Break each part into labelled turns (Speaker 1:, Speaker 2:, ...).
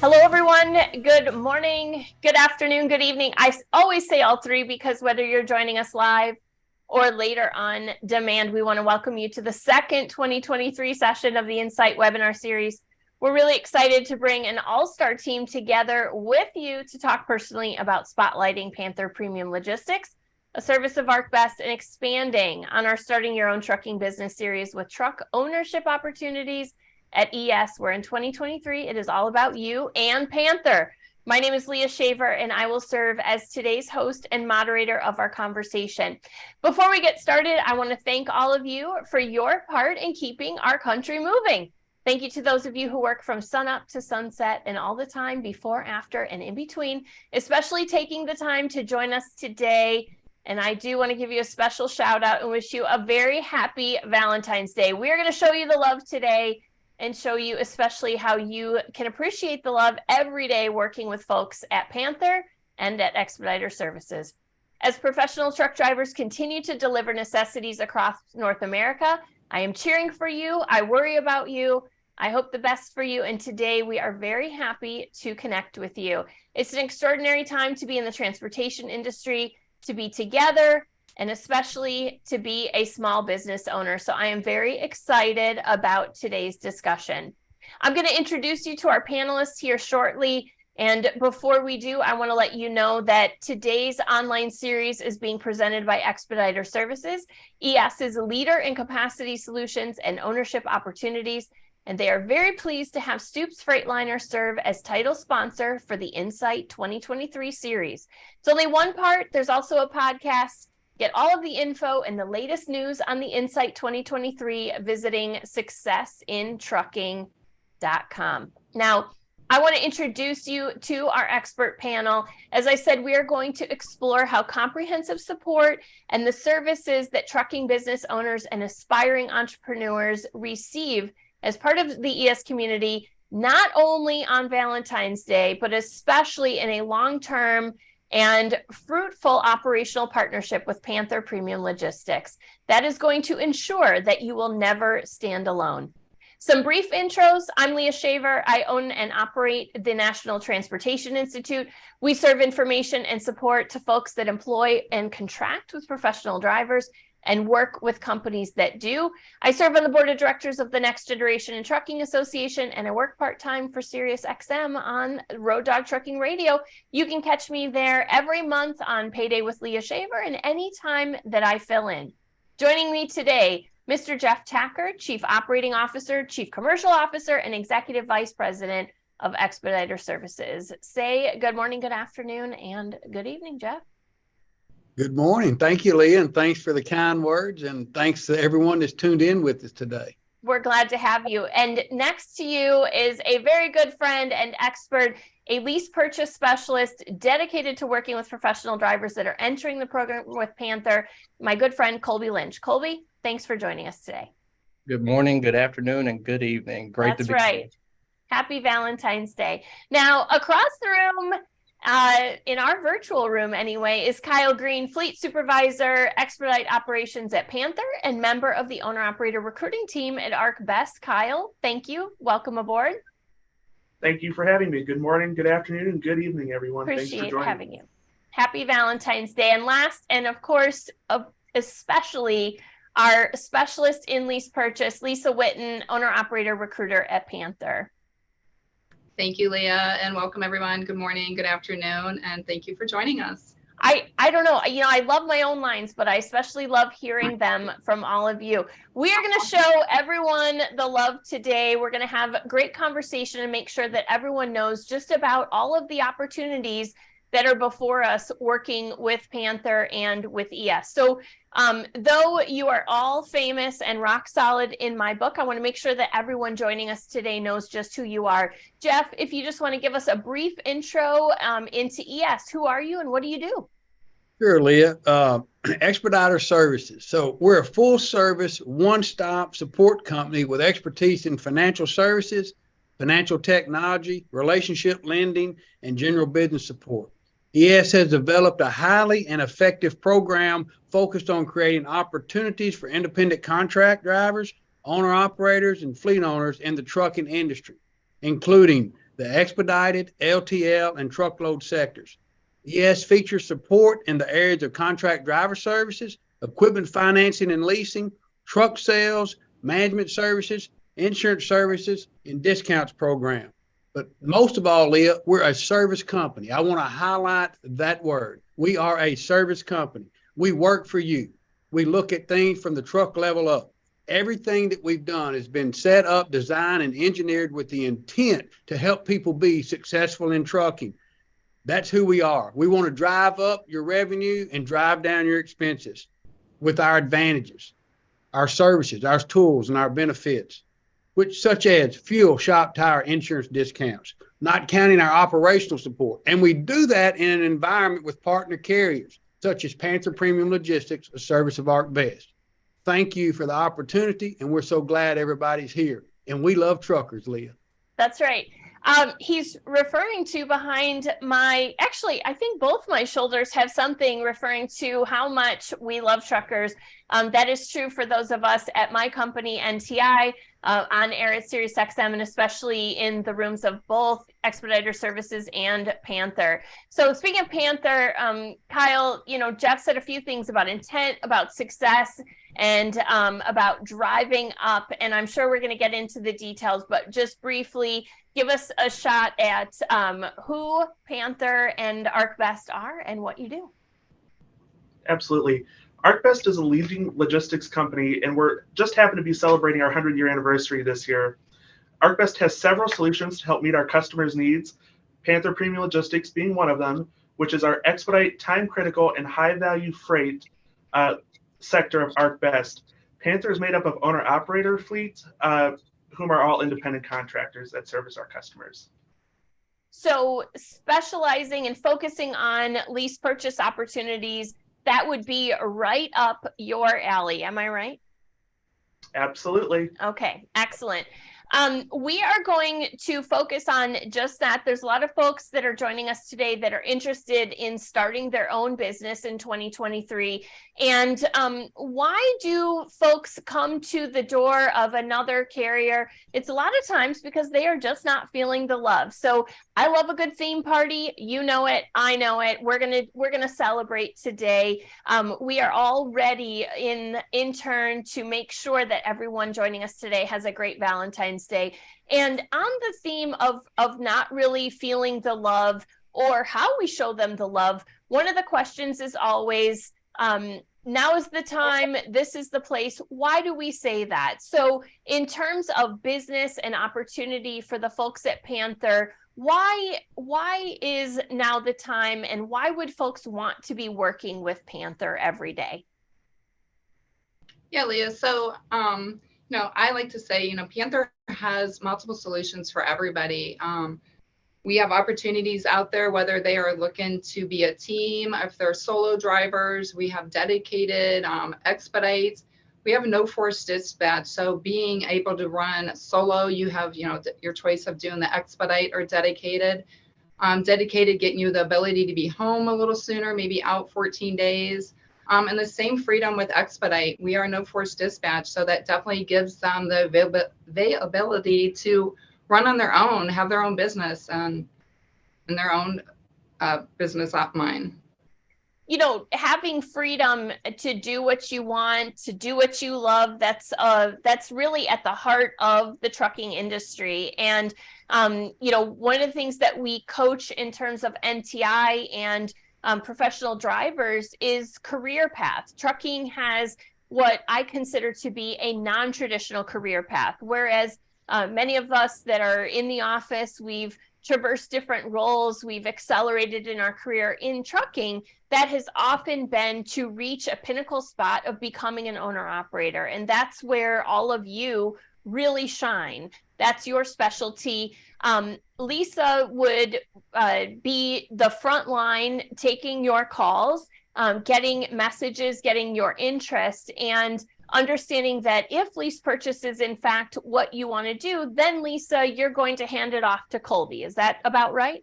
Speaker 1: Hello, everyone. Good morning, good afternoon, good evening. I always say all three because whether you're joining us live or later on demand, we want to welcome you to the second 2023 session of the Insight webinar series. We're really excited to bring an all-star team together with you to talk personally about spotlighting Panther Premium Logistics, a service of ArcBest, and expanding on our Starting Your Own Trucking Business series with truck ownership opportunities at ES, where in 2023, it is all about you and Panther. My name is Leah Shaver, and I will serve as today's host and moderator of our conversation. Before we get started, I want to thank all of you for your part in keeping our country moving. Thank you to those of you who work from sunup to sunset and all the time before, after, and in between, especially taking the time to join us today. And I do want to give you a special shout out and wish you a very happy Valentine's Day. We are going to show you the love today and show you especially how you can appreciate the love every day working with folks at Panther and at Expediter Services. As professional truck drivers continue to deliver necessities across North America, I am cheering for you. I worry about you. I hope the best for you. And today we are very happy to connect with you. It's an extraordinary time to be in the transportation industry, to be together, and especially to be a small business owner. So I am very excited about today's discussion. I'm going to introduce you to our panelists here shortly. And before we do, I want to let you know that today's online series is being presented by Expediter Services. ES is a leader in capacity solutions and ownership opportunities, and they are very pleased to have Stoops Freightliner serve as title sponsor for the Insight 2023 series. It's only one part. There's also a podcast. Get all of the info and the latest news on the Insight 2023 visiting successintrucking.com. Now, I want to introduce you to our expert panel. As I said, we are going to explore how comprehensive support and the services that trucking business owners and aspiring entrepreneurs receive as part of the ES community, not only on Valentine's Day, but especially in a long-term and fruitful operational partnership with Panther Premium Logistics. That is going to ensure that you will never stand alone. Some brief intros. I'm Leah Shaver. I own and operate the National Transportation Institute. We serve information and support to folks that employ and contract with professional drivers and work with companies that do. I serve on the board of directors of the Next Generation in Trucking Association, and I work part-time for Sirius XM on Road Dog Trucking Radio. You can catch me there every month on Payday with Leah Shaver and any time that I fill in. Joining me today, Mr. Jeff Tacker, Chief Operating Officer, Chief Commercial Officer, and Executive Vice President of Expediter Services. Say good morning, good afternoon, and good evening, Jeff.
Speaker 2: Good morning. Thank you, Leah, and thanks for the kind words, and thanks to everyone that's tuned in with us today.
Speaker 1: We're glad to have you. And next to you is a very good friend and expert, a lease-purchase specialist dedicated to working with professional drivers that are entering the program with Panther, my good friend, Colby Lynch. Colby, thanks for joining us today.
Speaker 3: Good morning, good afternoon, and good evening. Great to be here.
Speaker 1: That's right. Happy Valentine's Day. Now, across the room, in our virtual room anyway, is Kyle Green, Fleet Supervisor, Expedite Operations at Panther, and member of the Owner-Operator Recruiting Team at ArcBest. Kyle, thank you. Welcome aboard.
Speaker 4: Thank you for having me. Good morning, good afternoon, and good evening, everyone.
Speaker 1: Appreciate having you. Happy Valentine's Day. And last, and of course, especially our specialist in lease purchase, Lisa Witten, Owner-Operator Recruiter at Panther.
Speaker 5: Thank you, Leah, and welcome everyone. Good morning, good afternoon, and thank you for joining us.
Speaker 1: I don't know, I love my own lines, but I especially love hearing them from all of you. We are going to show everyone the love today. We're going to have a great conversation and make sure that everyone knows just about all of the opportunities that are before us working with Panther and with ES. So though you are all famous and rock solid in my book, I want to make sure that everyone joining us today knows just who you are. Jeff, if you just want to give us a brief intro into ES, who are you and what do you do?
Speaker 2: Sure, Leah. Expediter Services. So we're a full service, one-stop support company with expertise in financial services, financial technology, relationship lending, and general business support. ES has developed a highly and effective program focused on creating opportunities for independent contract drivers, owner-operators, and fleet owners in the trucking industry, including the expedited, LTL, and truckload sectors. ES features support in the areas of contract driver services, equipment financing and leasing, truck sales, management services, insurance services, and discounts program. But most of all, Leah, we're a service company. I want to highlight that word. We are a service company. We work for you. We look at things from the truck level up. Everything that we've done has been set up, designed, and engineered with the intent to help people be successful in trucking. That's who we are. We want to drive up your revenue and drive down your expenses with our advantages, our services, our tools, and our benefits, which such as fuel, shop, tire, insurance discounts, not counting our operational support. And we do that in an environment with partner carriers, such as Panther Premium Logistics, a service of ArcBest. Thank you for the opportunity, and we're so glad everybody's here. And we love truckers, Leah.
Speaker 1: That's right. He's referring to behind my, actually, I think both my shoulders have something referring to how much we love truckers. That is true for those of us at my company, NTI, on air at Sirius XM, and especially in the rooms of both Expediter Services and Panther. So speaking of Panther, Kyle, Jeff said a few things about intent, about success, and about driving up. And I'm sure we're going to get into the details, but just briefly, give us a shot at who Panther and ArcBest are and what you do.
Speaker 4: Absolutely. ArcBest is a leading logistics company, and we're just happen to be celebrating our 100-year anniversary this year. ArcBest has several solutions to help meet our customers' needs, Panther Premium Logistics being one of them, which is our expedite, time-critical, and high-value freight sector of ArcBest. Panther is made up of owner-operator fleets, whom are all independent contractors that service our customers.
Speaker 1: So specializing and focusing on lease purchase opportunities, that would be right up your alley. Am I right?
Speaker 4: Absolutely.
Speaker 1: Okay, excellent. We are going to focus on just that. There's a lot of folks that are joining us today that are interested in starting their own business in 2023. And why do folks come to the door of another carrier? It's a lot of times because they are just not feeling the love. So I love a good theme party. You know it. I know it. We're gonna celebrate today. We are all ready in turn to make sure that everyone joining us today has a great Valentine's Day. And on the theme of not really feeling the love or how we show them the love, one of the questions is always, now is the time, this is the place. Why do we say that? So in terms of business and opportunity for the folks at Panther, why is now the time, and why would folks want to be working with Panther every day?
Speaker 5: Yeah, Leah. So, I like to say, Panther has multiple solutions for everybody. We have opportunities out there, whether they are looking to be a team, if they're solo drivers, we have dedicated expedites. We have no force dispatch. So being able to run solo, you have, your choice of doing the expedite or dedicated. Dedicated getting you the ability to be home a little sooner, maybe out 14 days. And the same freedom with expedite. We are no force dispatch. So that definitely gives them the availability to run on their own, have their own business and their own business off mine.
Speaker 1: Having freedom to do what you want, to do what you love, that's really at the heart of the trucking industry. And, one of the things that we coach in terms of NTI and professional drivers is career path. Trucking has what I consider to be a non-traditional career path, whereas many of us that are in the office, we've traversed different roles, we've accelerated in our career. In trucking, that has often been to reach a pinnacle spot of becoming an owner-operator. And that's where all of you really shine. That's your specialty. Lisa would be the front line, taking your calls, getting messages, getting your interest, and understanding that if lease purchase is in fact what you want to do, then Lisa, you're going to hand it off to Colby. Is that about right?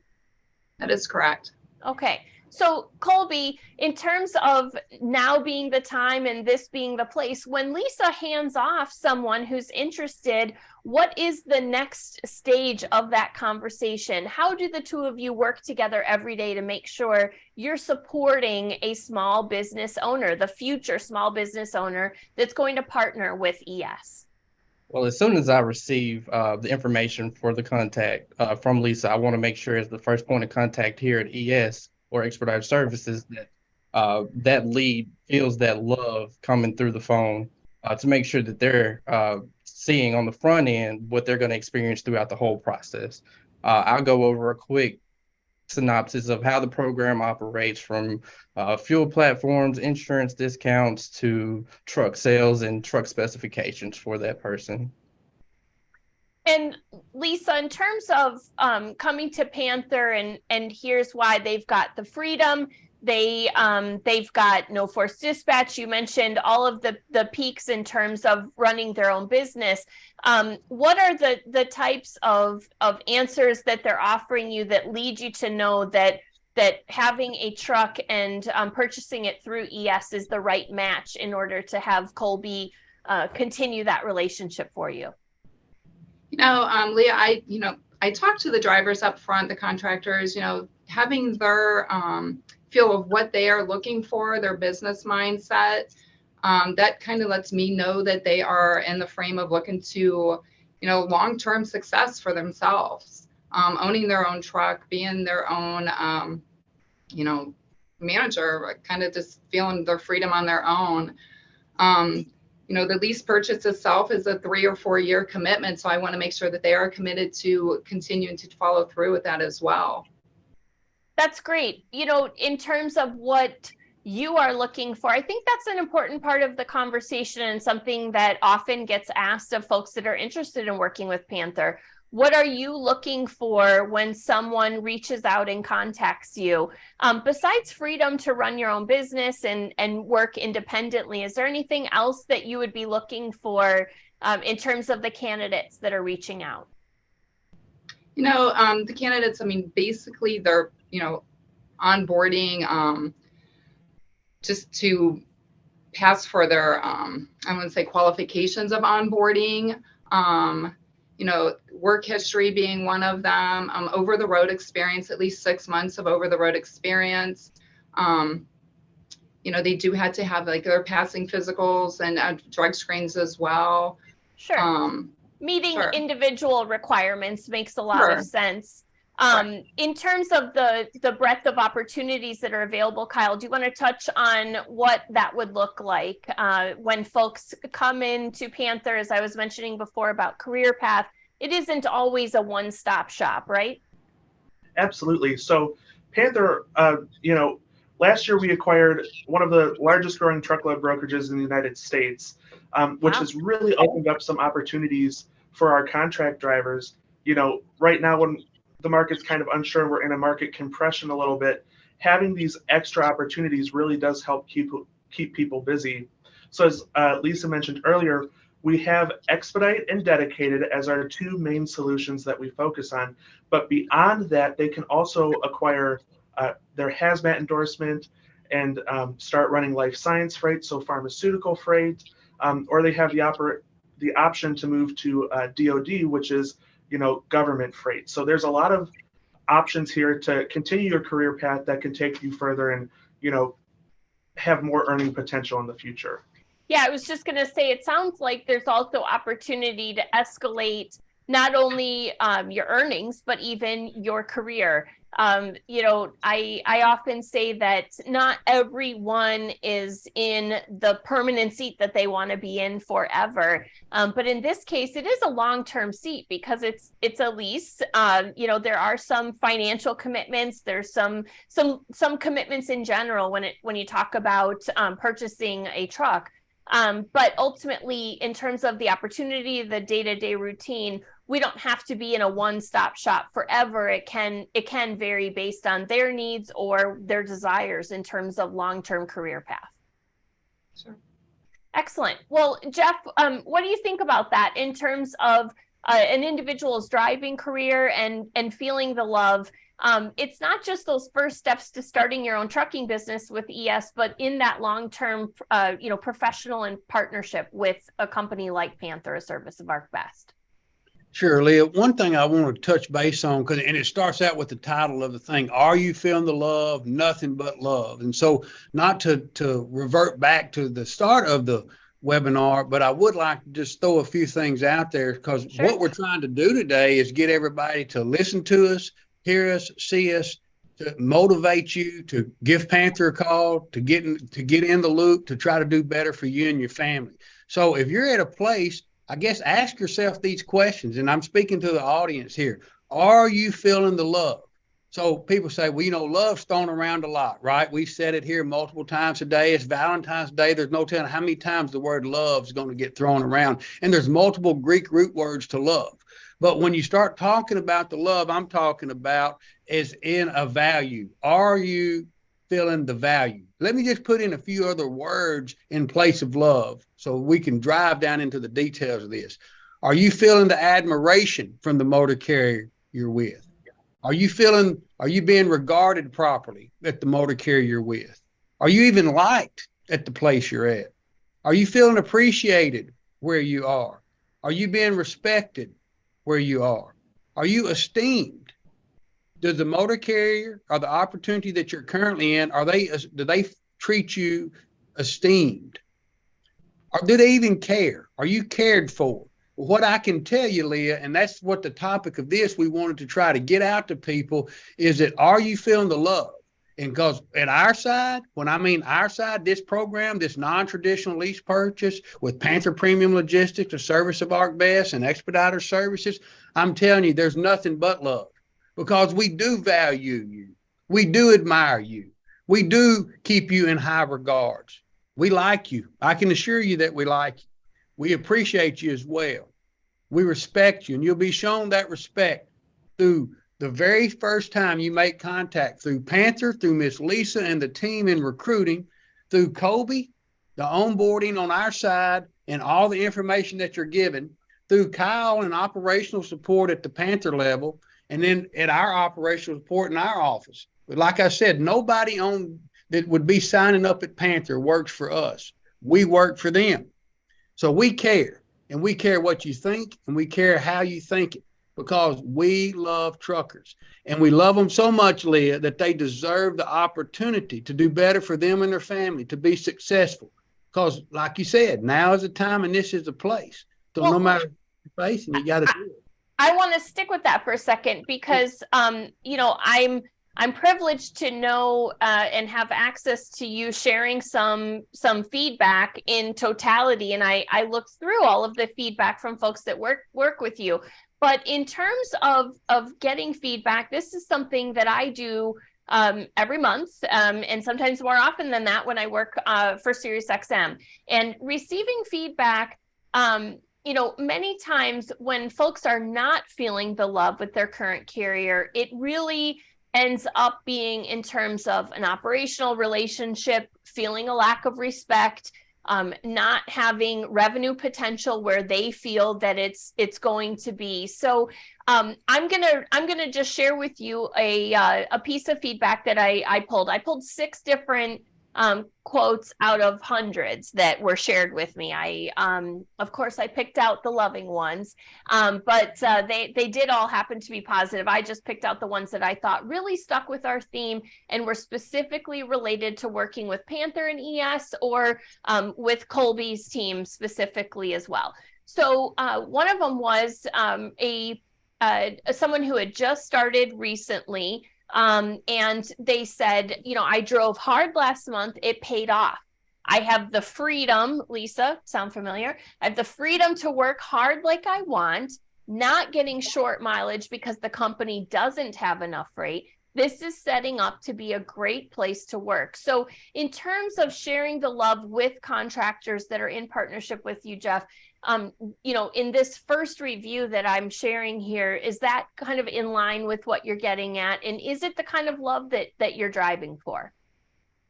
Speaker 5: That is correct.
Speaker 1: Okay. So Colby, in terms of now being the time and this being the place, when Lisa hands off someone who's interested, what is the next stage of that conversation? How do the two of you work together every day to make sure you're supporting a small business owner, the future small business owner that's going to partner with ES?
Speaker 3: Well, as soon as I receive the information for the contact from Lisa, I want to make sure as the first point of contact here at ES or Expedited Services that that lead feels that love coming through the phone to make sure that they're seeing on the front end what they're going to experience throughout the whole process. I'll go over a quick synopsis of how the program operates, from fuel platforms, insurance discounts, to truck sales and truck specifications for that person.
Speaker 1: And Lisa, in terms of coming to Panther, and here's why: they've got the freedom, they've got no forced dispatch. You mentioned all of the peaks in terms of running their own business. What are the types of answers that they're offering you that lead you to know that having a truck and purchasing it through ES is the right match in order to have Colby continue that relationship for you?
Speaker 5: Leah, I talked to the drivers up front, the contractors, having their feel of what they are looking for, their business mindset. That kind of lets me know that they are in the frame of looking to, long-term success for themselves, owning their own truck, being their own, manager, kind of just feeling their freedom on their own. The lease purchase itself is a 3 or 4 year commitment. So I want to make sure that they are committed to continuing to follow through with that as well.
Speaker 1: That's great. In terms of what you are looking for, I think that's an important part of the conversation and something that often gets asked of folks that are interested in working with Panther. What are you looking for when someone reaches out and contacts you? Besides freedom to run your own business and work independently, is there anything else that you would be looking for in terms of the candidates that are reaching out?
Speaker 5: The candidates, basically they're, onboarding just to pass for their, I wouldn't say qualifications of onboarding. Work history being one of them, over the road experience, at least 6 months of over the road experience. They do have to have their passing physicals and drug screens as well.
Speaker 1: Sure. Meeting individual requirements makes a lot of sense. In terms of the breadth of opportunities that are available, Kyle, do you want to touch on what that would look like when folks come into Panther? As I was mentioning before about career path, it isn't always a one-stop shop, right?
Speaker 4: Absolutely. So Panther, last year we acquired one of the largest growing truckload brokerages in the United States, which has really opened up some opportunities for our contract drivers. Right now when the market's kind of unsure, we're in a market compression a little bit, having these extra opportunities really does help keep people busy. So as Lisa mentioned earlier, we have Expedite and Dedicated as our two main solutions that we focus on. But beyond that, they can also acquire their hazmat endorsement and start running life science freight, so pharmaceutical freight, or they have the option to move to DoD, which is government freight. So there's a lot of options here to continue your career path that can take you further and have more earning potential in the future.
Speaker 1: Yeah, I was just going to say, it sounds like there's also opportunity to escalate not only your earnings, but even your career. I often say that not everyone is in the permanent seat that they want to be in forever. But in this case, it is a long-term seat because it's a lease. There are some financial commitments. There's some commitments in general when you talk about purchasing a truck. But ultimately, in terms of the opportunity, the day-to-day routine, we don't have to be in a one-stop shop forever. It can vary based on their needs or their desires in terms of long-term career path.
Speaker 5: Sure.
Speaker 1: Excellent. Well, Jeff, what do you think about that in terms of an individual's driving career and feeling the love? it's not just those first steps to starting your own trucking business with ES, but in that long-term, professional and partnership with a company like Panther, a service of ArcBest.
Speaker 2: Sure, Leah. One thing I want to touch base on, and it starts out with the title of the thing, Are You Feeling the Love? Nothing But Love. And so not to revert back to the start of the webinar, but I would like to just throw a few things out there, because what we're trying to do today is get everybody to listen to us, hear us, see us, to motivate you, to give Panther a call, to get in the loop, to try to do better for you and your family. So if you're at a place, I guess, ask yourself these questions, and I'm speaking to the audience here. Are you feeling the love? So people say, well, love's thrown around a lot, right? We've said it here multiple times today. It's Valentine's Day. There's no telling how many times the word love is going to get thrown around. And there's multiple Greek root words to love. But when you start talking about the love I'm talking about is in a value. Are you feeling the value? Let me just put in a few other words in place of love so we can drive down into the details of this. Are you feeling the admiration from the motor carrier you're with? Are you being regarded properly at the motor carrier you're with? Are you even liked at the place you're at? Are you feeling appreciated where you are? Are you being respected where you are? Are you esteemed? Does the motor carrier or the opportunity that you're currently in, do they treat you esteemed? Or do they even care? Are you cared for? What I can tell you, Leah, and that's what the topic of this we wanted to try to get out to people, is that are you feeling the love? And because at our side, when I mean our side, this program, this non-traditional lease purchase with Panther Premium Logistics, a service of ArcBest and Expediter Services, I'm telling you, there's nothing but love, because we do value you. We do admire you. We do keep you in high regards. We like you. I can assure you that we like you. We appreciate you as well. We respect you, and you'll be shown that respect through the very first time you make contact, through Panther, through Miss Lisa and the team in recruiting, through Colby, the onboarding on our side, and all the information that you're given, through Kyle and operational support at the Panther level, and then at our operational support in our office. But like I said, nobody that would be signing up at Panther works for us. We work for them. So we care, and we care what you think, and we care how you think it, because we love truckers, and we love them so much, Leah, that they deserve the opportunity to do better for them and their family, to be successful. Because like you said, now is the time and this is the place. So no matter what you're facing, you got to do it.
Speaker 1: I want to stick with that for a second, because, I'm privileged to know and have access to you sharing some feedback in totality. And I looked through all of the feedback from folks that work with you. But in terms of getting feedback, this is something that I do every month, and sometimes more often than that when I work for SiriusXM. And receiving feedback, many times when folks are not feeling the love with their current carrier, it really ends up being in terms of an operational relationship, feeling a lack of respect, not having revenue potential where they feel that it's going to be. So I'm gonna just share with you a piece of feedback that I pulled. I pulled 6 different quotes out of hundreds that were shared with me. Of course, I picked out the loving ones, but they did all happen to be positive. I just picked out the ones that I thought really stuck with our theme and were specifically related to working with Panther and ES, or with Colby's team specifically as well. So one of them was someone who had just started recently. And they said, I drove hard last month. It paid off. I have the freedom, Lisa, sound familiar? I have the freedom to work hard like I want, not getting short mileage because the company doesn't have enough freight. This is setting up to be a great place to work. So in terms of sharing the love with contractors that are in partnership with you, Jeff, in this first review that I'm sharing here, is that kind of in line with what you're getting at? And is it the kind of love that you're driving for?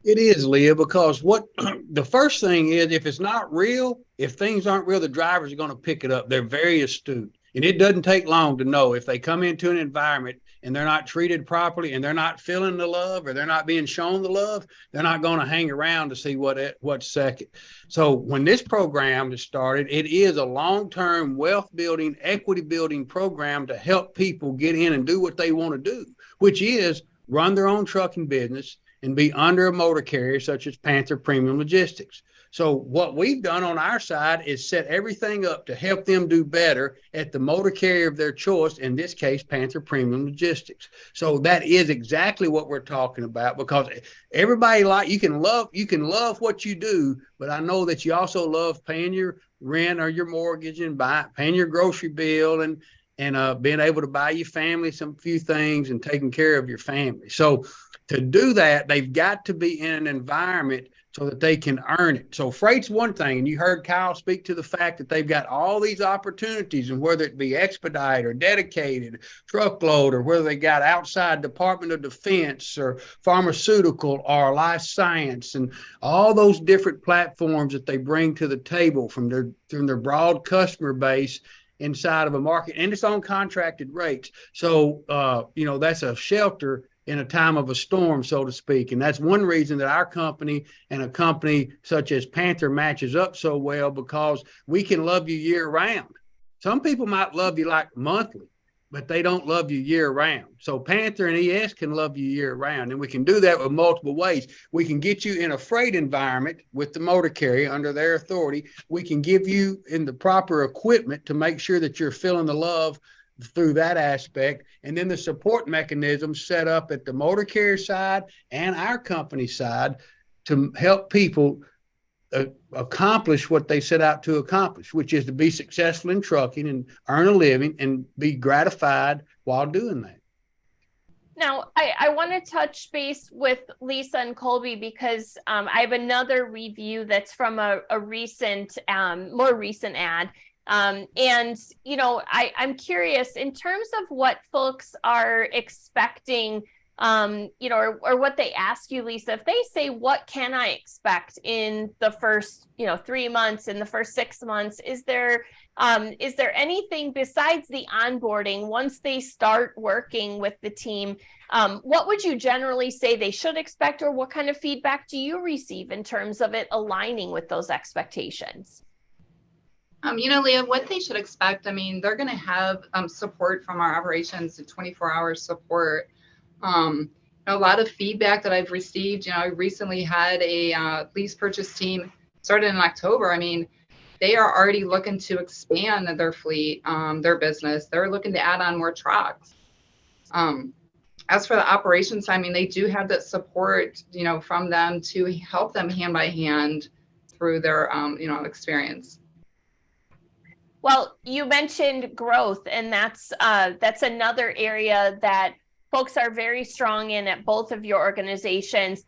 Speaker 2: It is, Leah, because what the first thing is, if it's not real, if things aren't real, the drivers are going to pick it up. They're very astute. And it doesn't take long to know if they come into an environment and they're not treated properly and they're not feeling the love or they're not being shown the love, they're not going to hang around to see what's second. So when this program is started, it is a long-term wealth building, equity building program to help people get in and do what they want to do, which is run their own trucking business and be under a motor carrier such as Panther Premium Logistics. So what we've done on our side is set everything up to help them do better at the motor carrier of their choice, in this case, Panther Premium Logistics. So that is exactly what we're talking about, because everybody you can love what you do, but I know that you also love paying your rent or your mortgage and paying your grocery bill and being able to buy your family some few things and taking care of your family. So to do that, they've got to be in an environment so that they can earn it. So freight's one thing, and you heard Kyle speak to the fact that they've got all these opportunities, and whether it be expedite or dedicated, truckload, or whether they got outside Department of Defense or pharmaceutical or life science, and all those different platforms that they bring to the table from their broad customer base inside of a market, and it's on contracted rates. So, that's a shelter in a time of a storm, so to speak. And that's one reason that our company and a company such as Panther matches up so well, because we can love you year round. Some people might love you like monthly, but they don't love you year round. So Panther and ES can love you year round. And we can do that with multiple ways. We can get you in a freight environment with the motor carrier under their authority. We can give you in the proper equipment to make sure that you're feeling the love through that aspect, and then the support mechanisms set up at the motor carrier side and our company side to help people accomplish what they set out to accomplish, which is to be successful in trucking and earn a living and be gratified while doing that.
Speaker 1: Now, I want to touch base with Lisa and Colby because I have another review that's from a recent, more recent ad. I'm curious in terms of what folks are expecting, or what they ask you, Lisa, if they say, what can I expect in the first, 3 months, in the first 6 months, is there anything besides the onboarding once they start working with the team? What would you generally say they should expect, or what kind of feedback do you receive in terms of it aligning with those expectations?
Speaker 5: Leah, what they should expect, they're going to have support from our operations, 24-hour support. A lot of feedback that I've received, I recently had a lease purchase team started in October. They are already looking to expand their fleet, their business. They're looking to add on more trucks. As for the operations, they do have that support, from them to help them hand by hand through their, experience.
Speaker 1: Well, you mentioned growth, and that's another area that folks are very strong in at both of your organizations.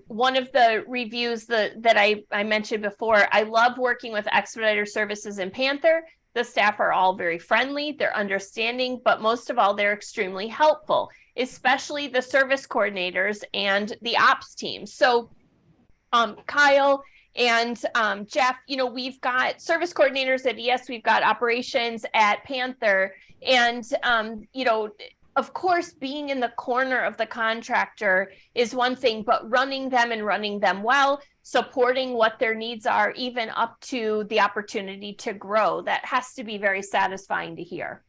Speaker 1: One of the reviews that I mentioned before, I love working with Expediter Services and Panther. The staff are all very friendly, they're understanding, but most of all, they're extremely helpful, especially the service coordinators and the ops team. So, Kyle and Jeff, we've got service coordinators at ES, we've got operations at Panther, and of course, being in the corner of the contractor is one thing, but running them well, supporting what their needs are, even up to the opportunity to grow, that has to be very satisfying to hear.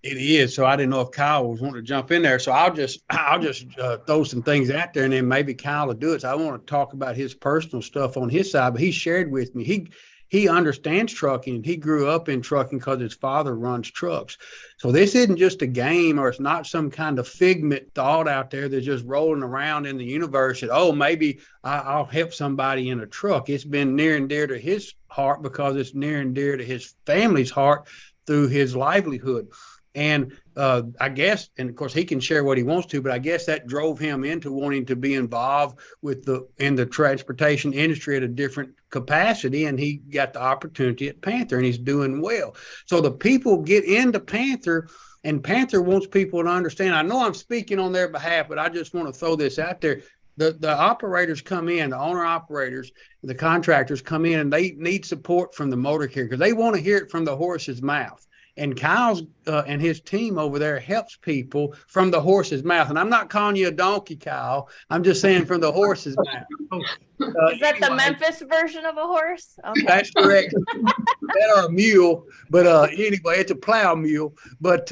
Speaker 2: It is. So I didn't know if Kyle was wanting to jump in there. So I'll just throw some things out there, and then maybe Kyle will do it. So I want to talk about his personal stuff on his side, but he shared with me, he understands trucking. He grew up in trucking because his father runs trucks. So this isn't just a game, or it's not some kind of figment thought out there that's just rolling around in the universe that, oh, maybe I'll help somebody in a truck. It's been near and dear to his heart because it's near and dear to his family's heart through his livelihood. And I guess, and of course he can share what he wants to, but I guess that drove him into wanting to be involved in the transportation industry at a different capacity. And he got the opportunity at Panther, and he's doing well. So the people get into Panther, and Panther wants people to understand. I know I'm speaking on their behalf, but I just want to throw this out there. The operators come in, the owner operators, the contractors come in, and they need support from the motor carrier because they want to hear it from the horse's mouth. And Kyle's and his team over there helps people from the horse's mouth. And I'm not calling you a donkey, Kyle. I'm just saying from the horse's mouth.
Speaker 1: Is that the Memphis version of a horse? Okay.
Speaker 2: That's correct. That or a mule, but anyway, it's a plow mule. But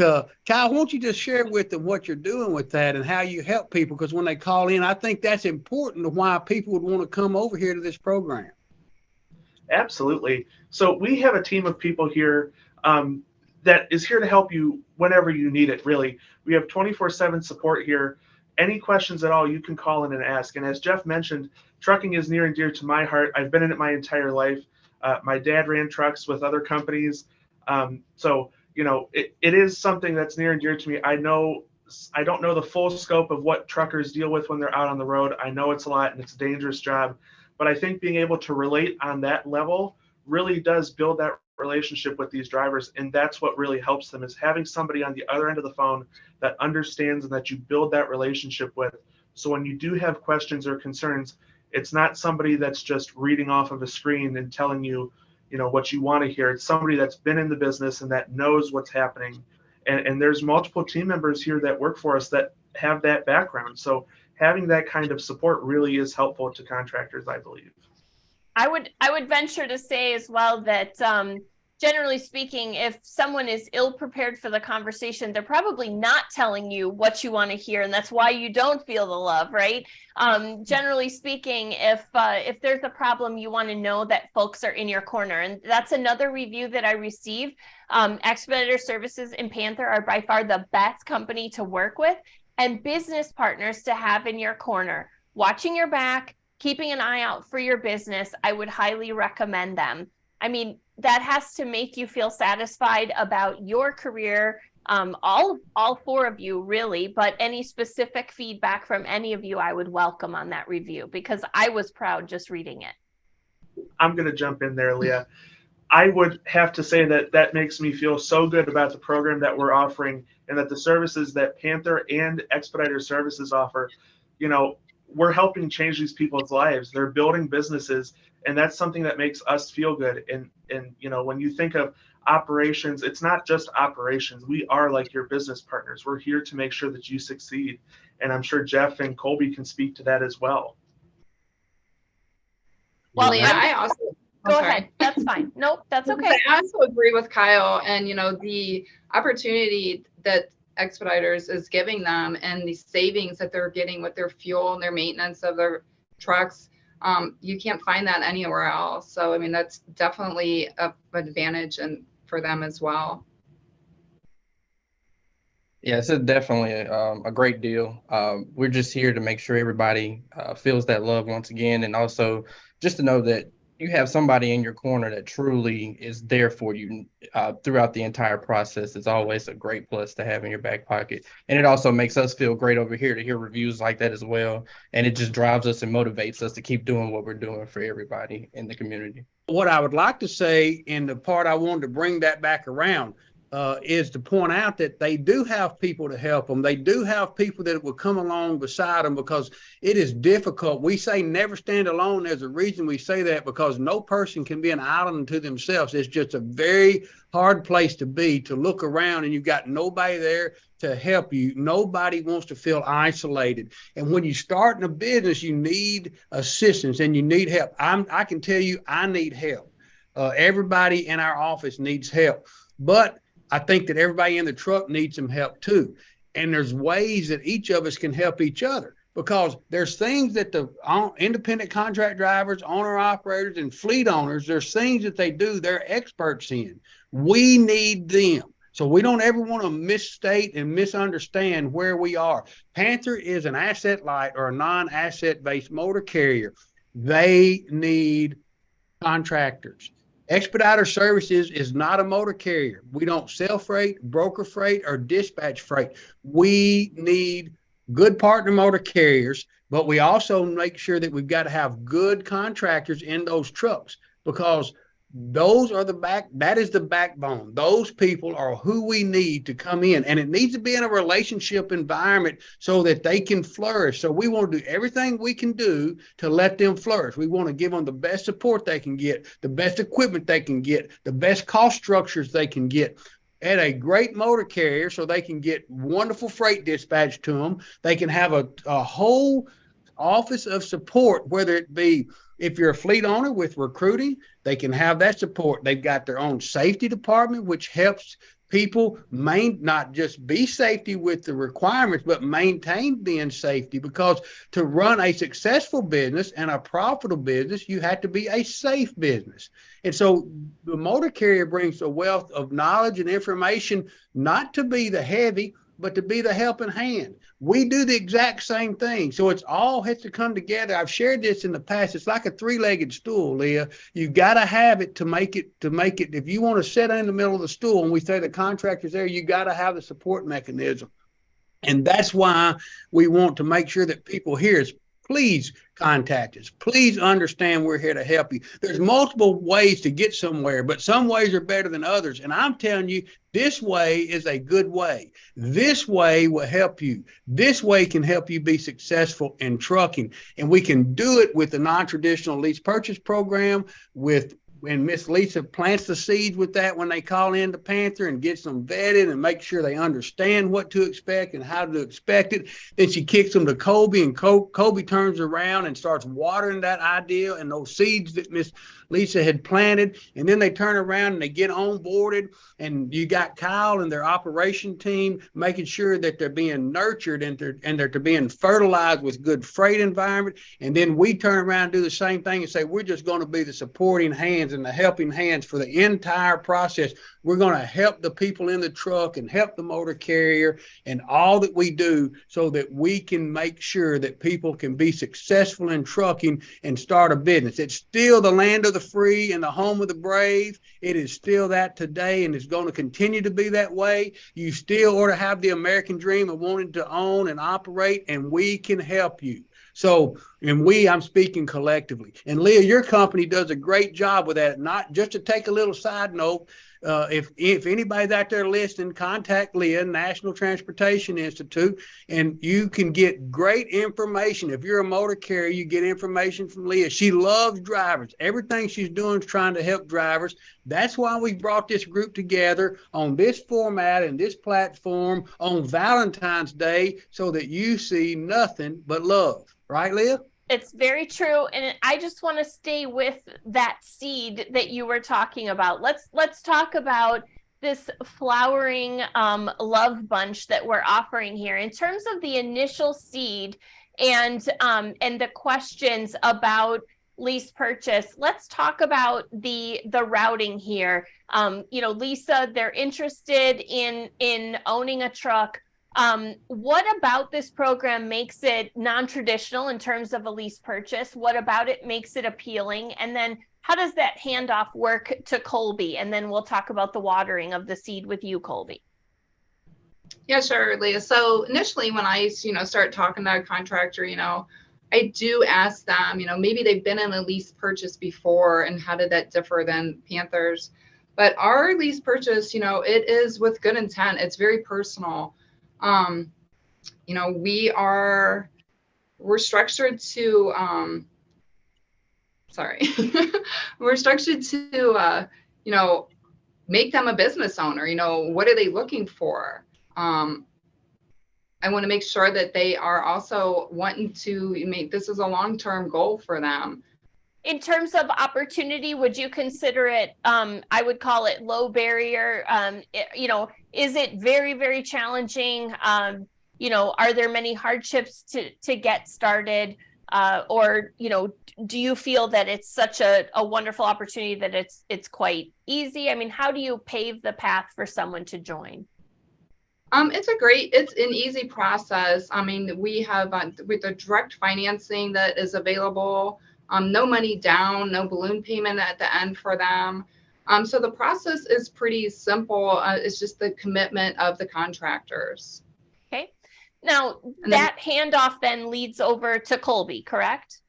Speaker 2: Kyle, won't you just share with them what you're doing with that and how you help people? Because when they call in, I think that's important to why people would want to come over here to this program.
Speaker 4: Absolutely. So we have a team of people here that is here to help you whenever you need it, really. We have 24/7 support here. Any questions at all, you can call in and ask. And as Jeff mentioned, trucking is near and dear to my heart. I've been in it my entire life. My dad ran trucks with other companies. So, it is something that's near and dear to me. I don't know the full scope of what truckers deal with when they're out on the road. I know it's a lot and it's a dangerous job, but I think being able to relate on that level really does build that relationship with these drivers. And that's what really helps them, is having somebody on the other end of the phone that understands and that you build that relationship with. So when you do have questions or concerns, it's not somebody that's just reading off of a screen and telling you, what you want to hear. It's somebody that's been in the business and that knows what's happening. And there's multiple team members here that work for us that have that background. So having that kind of support really is helpful to contractors, I believe.
Speaker 1: I would venture to say as well that generally speaking, if someone is ill prepared for the conversation, they're probably not telling you what you want to hear, and that's why you don't feel the love, right? Generally speaking, if there's a problem, you want to know that folks are in your corner, and that's another review that I received. Expediter Services and Panther are by far the best company to work with and business partners to have in your corner, watching your back, keeping an eye out for your business. I would highly recommend them. I mean, that has to make you feel satisfied about your career, all four of you really, but any specific feedback from any of you, I would welcome on that review because I was proud just reading it.
Speaker 4: I'm going to jump in there, Leah. I would have to say that makes me feel so good about the program that we're offering and that the services that Panther and Expediter Services offer, we're helping change these people's lives. They're building businesses, and that's something that makes us feel good. And when you think of operations, it's not just operations. We are like your business partners. We're here to make sure that you succeed. And I'm sure Jeff and Colby can speak to that as well.
Speaker 1: Well,
Speaker 5: yeah, I also
Speaker 1: go ahead. That's fine. Nope, that's okay.
Speaker 5: I also agree with Kyle, and the opportunity that Expeditors is giving them and the savings that they're getting with their fuel and their maintenance of their trucks, you can't find that anywhere else. So, I mean, that's definitely an advantage and for them as well.
Speaker 3: Yeah, it's definitely a great deal. We're just here to make sure everybody feels that love once again, and also just to know that you have somebody in your corner that truly is there for you throughout the entire process. It's always a great plus to have in your back pocket. And it also makes us feel great over here to hear reviews like that as well. And it just drives us and motivates us to keep doing what we're doing for everybody in the community.
Speaker 2: What I would like to say, in the part I wanted to bring that back around, is to point out that they do have people to help them. They do have people that will come along beside them because it is difficult. We say never stand alone. There's a reason we say that, because no person can be an island unto themselves. It's just a very hard place to be, to look around and you've got nobody there to help you. Nobody wants to feel isolated. And when you start in a business, you need assistance and you need help. I can tell you, I need help. Everybody in our office needs help. But I think that everybody in the truck needs some help too. And there's ways that each of us can help each other, because there's things that the independent contract drivers, owner operators, and fleet owners, there's things that they do, they're experts in. We need them. So we don't ever want to misstate and misunderstand where we are. Panther is an asset light or a non-asset based motor carrier. They need contractors. Expediter Services is not a motor carrier. We don't sell freight, broker freight, or dispatch freight. We need good partner motor carriers, but we also make sure that we've got to have good contractors in those trucks, because those are that is the backbone. Those people are who we need to come in, and it needs to be in a relationship environment so that they can flourish. So we want to do everything we can do to let them flourish. We want to give them the best support they can get, the best equipment they can get, the best cost structures they can get at a great motor carrier so they can get wonderful freight dispatched to them. They can have a whole office of support, whether it be if you're a fleet owner with recruiting, they can have that support. They've got their own safety department, which helps people not just be safety with the requirements, but maintain being safety, because to run a successful business and a profitable business, you have to be a safe business. And so the motor carrier brings a wealth of knowledge and information, not to be the heavy, but to be the helping hand. We do the exact same thing. So it's all has to come together. I've shared this in the past. It's like a three-legged stool, Leah. You got to have it to make it. If you want to sit in the middle of the stool and we say the contractor's there, you got to have the support mechanism. And that's why we want to make sure that people hear us. Please contact us. Please understand we're here to help you. There's multiple ways to get somewhere, but some ways are better than others. And I'm telling you, this way is a good way. This way will help you. This way can help you be successful in trucking. And we can do it with the non-traditional lease purchase program, and Miss Lisa plants the seeds with that when they call in to Panther and gets them vetted and make sure they understand what to expect and how to expect it. Then she kicks them to Colby, and Colby turns around and starts watering that idea and those seeds that Miss Lisa had planted. And then they turn around and they get onboarded, and you got Kyle and their operation team making sure that they're being nurtured and they're being fertilized with good freight environment. And then we turn around and do the same thing and say, we're just going to be the supporting hands and the helping hands for the entire process. We're going to help the people in the truck and help the motor carrier and all that we do so that we can make sure that people can be successful in trucking and start a business. It's still the land of the free and the home of the brave. It is still that today, and it's going to continue to be that way. You still ought to have the American dream of wanting to own and operate, and we can help you. So, and I'm speaking collectively. And Leah, your company does a great job with that. Not just to take a little side note, if anybody's out there listening, contact Leah, National Transportation Institute, and you can get great information. If you're a motor carrier, you get information from Leah. She loves drivers. Everything she's doing is trying to help drivers. That's why we brought this group together on this format and this platform on Valentine's Day, so that you see nothing but love. Right, Leah?
Speaker 1: It's very true. And I just want to stay with that seed that you were talking about. Let's talk about this flowering love bunch that we're offering here in terms of the initial seed and the questions about lease purchase. Let's talk about the routing here. Lisa, they're interested in owning a truck. What about this program makes it non-traditional in terms of a lease purchase? What about it makes it appealing? And then how does that handoff work to Colby? And then we'll talk about the watering of the seed with you, Colby.
Speaker 5: Yeah, sure, Leah. So initially when I, start talking to a contractor, I do ask them, maybe they've been in a lease purchase before, and how did that differ than Panther's? But our lease purchase, it is with good intent. It's very personal. We're structured to, we're structured to, make them a business owner. What are they looking for? I want to make sure that they are also wanting to make this as a long-term goal for them.
Speaker 1: In terms of opportunity, would you consider it, I would call it low barrier? Is it very, very challenging? Are there many hardships to get started? Or do you feel that it's such a wonderful opportunity that it's quite easy? I mean, how do you pave the path for someone to join?
Speaker 5: It's an easy process. I mean, we have with the direct financing that is available, no money down, no balloon payment at the end for them. So the process is pretty simple. It's just the commitment of the contractors.
Speaker 1: Okay. Now that handoff then leads over to Colby, correct?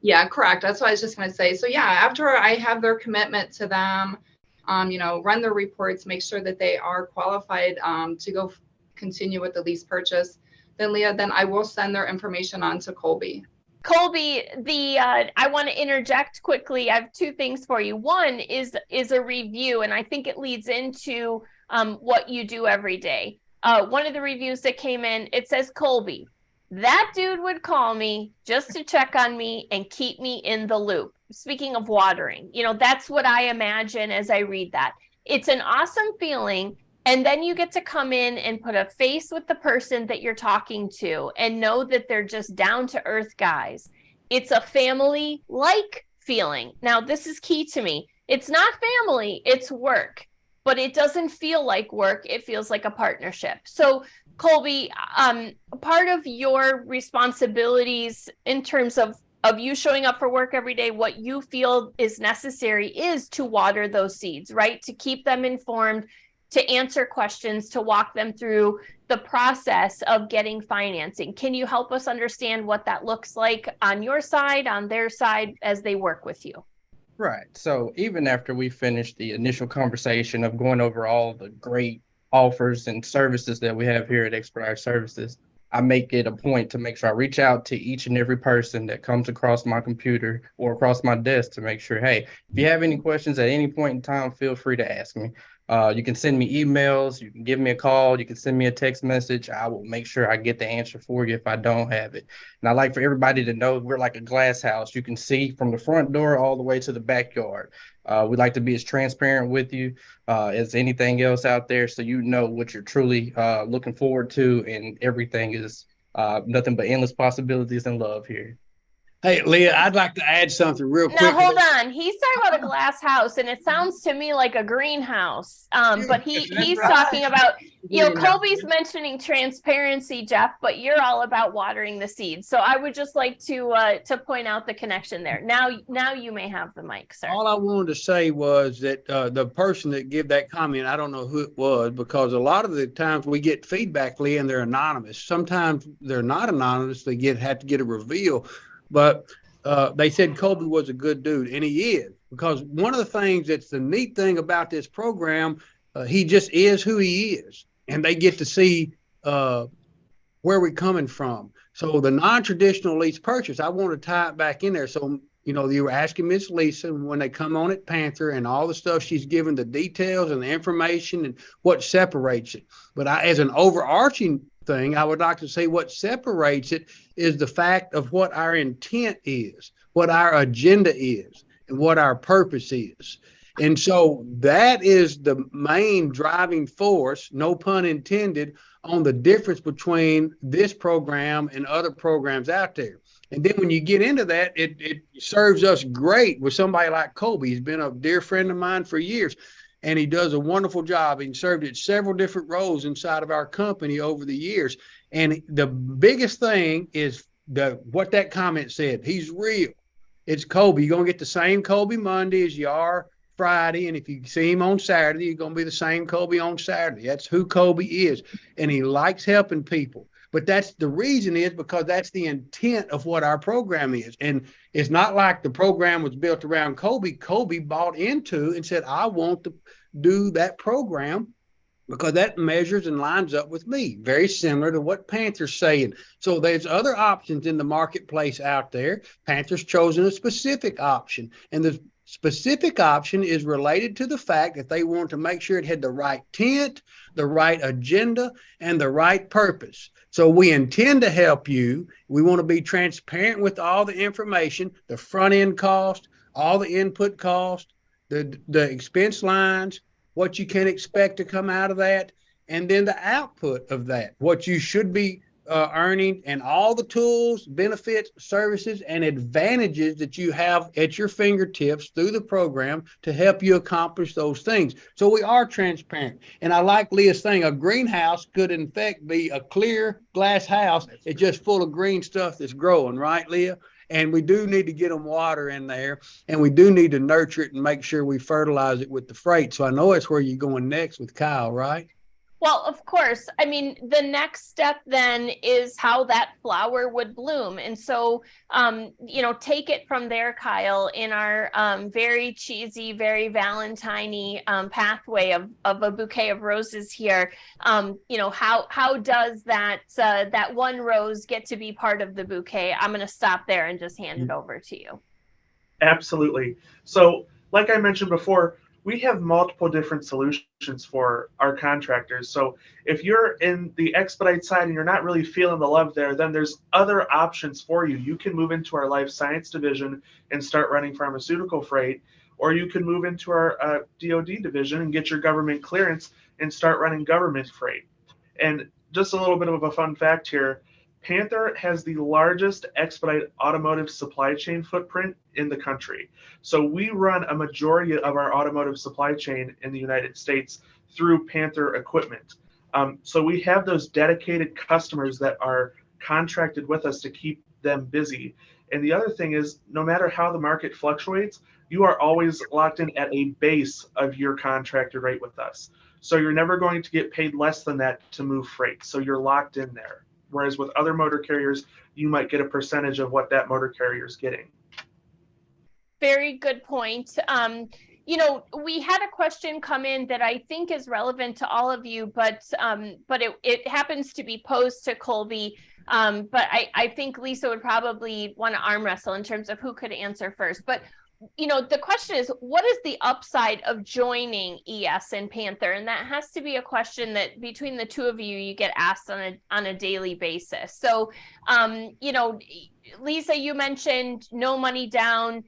Speaker 5: Yeah, correct. That's what I was just going to say. So yeah, after I have their commitment to them, run their reports, make sure that they are qualified to go continue with the lease purchase, then Leah, then I will send their information on to Colby.
Speaker 1: Colby, I want to interject quickly. I have two things for you. One is a review, and I think it leads into what you do every day. One of the reviews that came in, it says, Colby, that dude would call me just to check on me and keep me in the loop. Speaking of watering, that's what I imagine as I read that. It's an awesome feeling. And then you get to come in and put a face with the person that you're talking to and know that they're just down to earth guys. It's a family-like feeling. Now, this is key to me. It's not family, it's work, but it doesn't feel like work. It feels like a partnership. So, Colby, part of your responsibilities in terms of you showing up for work every day, what you feel is necessary is to water those seeds, right? To keep them informed, to answer questions, to walk them through the process of getting financing. Can you help us understand what that looks like on your side, on their side, as they work with you?
Speaker 3: Right. So even after we finish the initial conversation of going over all the great offers and services that we have here at Expediter Services, I make it a point to make sure I reach out to each and every person that comes across my computer or across my desk to make sure, hey, if you have any questions at any point in time, feel free to ask me. You can send me emails, you can give me a call, you can send me a text message. I will make sure I get the answer for you if I don't have it. And I like for everybody to know we're like a glass house. You can see from the front door all the way to the backyard. We like to be as transparent with you as anything else out there, so you know what you're truly looking forward to, and everything is nothing but endless possibilities and love here.
Speaker 2: Hey, Leah, I'd like to add something real quick.
Speaker 1: Now, hold on. He's talking about a glass house, and it sounds to me like a greenhouse. But he's talking about, Colby's mentioning transparency, Jeff, but you're all about watering the seeds. So I would just like to point out the connection there. Now you may have the mic, sir.
Speaker 2: All I wanted to say was that the person that gave that comment, I don't know who it was, because a lot of the times we get feedback, Leah, and they're anonymous. Sometimes they're not anonymous. They have to get a reveal. But they said Colby was a good dude, and he is, because one of the things that's the neat thing about this program, he just is who he is, and they get to see where we're coming from. So the non-traditional lease purchase, I want to tie it back in there. So, you were asking Miss Lisa when they come on at Panther and all the stuff she's given, the details and the information and what separates it. But as an overarching thing, I would like to say what separates it is the fact of what our intent is, what our agenda is, and what our purpose is. And so that is the main driving force, no pun intended, on the difference between this program and other programs out there. And then when you get into that, it serves us great with somebody like Colby. He's been a dear friend of mine for years, and he does a wonderful job. He served at several different roles inside of our company over the years. And the biggest thing is what that comment said. He's real. It's Colby. You're going to get the same Colby Monday as you are Friday. And if you see him on Saturday, you're going to be the same Colby on Saturday. That's who Colby is. And he likes helping people. But that's the reason is because that's the intent of what our program is. And it's not like the program was built around Colby. Colby bought into and said, I want to do that program because that measures and lines up with me. Very similar to what Panther's saying. So there's other options in the marketplace out there. Panther's chosen a specific option. And the specific option is related to the fact that they want to make sure it had the right intent, the right agenda, and the right purpose. So we intend to help you. We want to be transparent with all the information, the front end cost, all the input cost, the expense lines, what you can expect to come out of that, and then the output of that, what you should be earning, and all the tools, benefits, services, and advantages that you have at your fingertips through the program to help you accomplish those things. So we are transparent. And I like Leah's thing, a greenhouse could in fact be a clear glass house. It's just full of green stuff that's growing, right, Leah? And we do need to get them water in there, and we do need to nurture it and make sure we fertilize it with the freight. So I know that's where you're going next with Kyle, right?
Speaker 1: Well, of course. I mean, the next step then is how that flower would bloom. And so, take it from there, Kyle, in our very cheesy, very Valentine-y pathway of a bouquet of roses here. How does that one rose get to be part of the bouquet? I'm going to stop there and just hand it over to you.
Speaker 4: Absolutely. So, like I mentioned before, we have multiple different solutions for our contractors. So if you're in the expedite side and you're not really feeling the love there, then there's other options for you. You can move into our life science division and start running pharmaceutical freight, or you can move into our DoD division and get your government clearance and start running government freight. And just a little bit of a fun fact here, Panther has the largest expedite automotive supply chain footprint in the country. So we run a majority of our automotive supply chain in the United States through Panther equipment. So we have those dedicated customers that are contracted with us to keep them busy. And the other thing is, no matter how the market fluctuates, you are always locked in at a base of your contracted rate with us. So you're never going to get paid less than that to move freight. So you're locked in there. Whereas with other motor carriers, you might get a percentage of what that motor carrier is getting.
Speaker 1: Very good point. We had a question come in that I think is relevant to all of you, but it happens to be posed to Colby. But I think Lisa would probably want to arm wrestle in terms of who could answer first. But the question is, what is the upside of joining ES and Panther? And that has to be a question that between the two of you get asked on a daily basis. So, Lisa, you mentioned no money down,